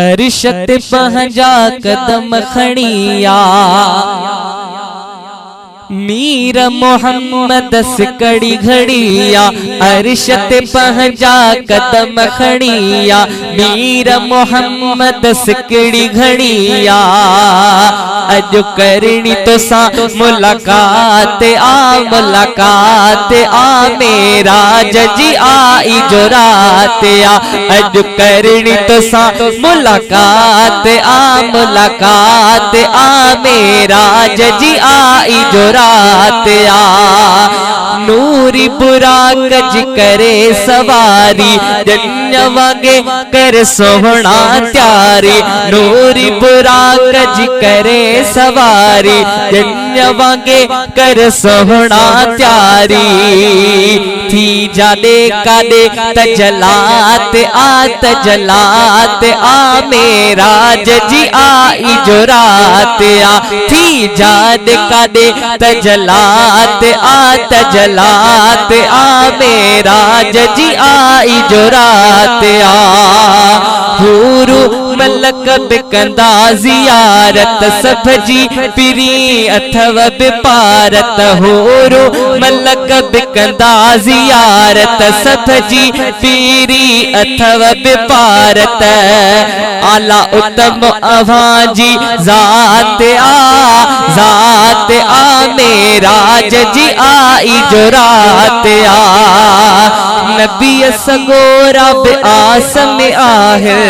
अरशत पहंजा कदम खड़िया मीर मोहम्मद सिकड़ी घड़िया। अरशत पहंजा कदम खड़िया मीर मोहम्मद सिकड़ी घड़िया। अज करनी तो सा मुलाकात आ मेरा जजी आई जो रात आ। अज करनी तो सा मुलाकात आ मेरा जजी आई जो रात आ। नूरी बुरा कज करे सवारी जन्य वागे कर सोहना त्यारी। नूरी बुरा कज करे सवारी जन्य वागे कर सोहना त्यारी। थी जादे कादे तजलात आ मेरा जजी आई जो रात आ। थी जादे कादे तजलात आ मेरा जजी आई जो रात आ। हूरू मलक बिकंदा जियारत सब जी पिरी अथव बिपारत। हूरू मलक बिकंदा जियारत सब जी पिरी अथव बिपारत। आला उत्तम अवाजी जात आ मेरा जजी आई जो रात आ। नबी सगोरा बे आसम आहे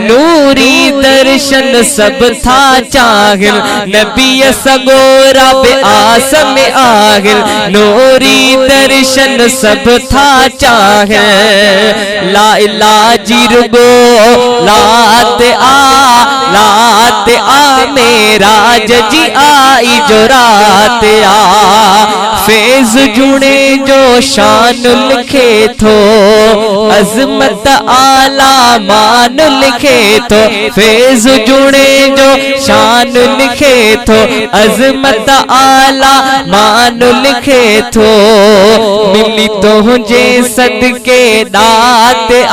नूरी दर्शन सब था चाहिल। नबी सगोरा बे आसम आहे नूरी दर्शन सब था चाहिल। ला इलाजी रुगो लात आ मेरा जजी आई जो रात आ। फेज जुड़े जो शान लिखे थो अजमत आला मान लिखे थो। फेज जुड़े जो शान लिखे थो अजमत आला मान लिखे थो। मिली तुझे सदके दात आ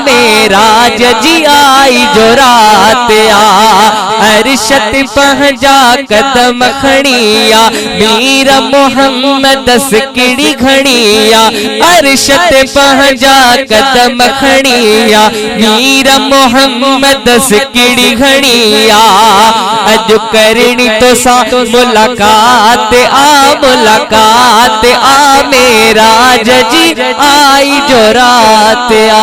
मेरा जजी आई जो रात आ। अरशत पहंजा कदम खड़िया मीर मोहम्मद सिकड़ी घड़िया। अरशत पहंजा कदम खड़िया मीर मोहम्मद सिकड़ी घड़िया। अज करनी तो सा मुलाकात आ मेरा जजी आई जो रात आ।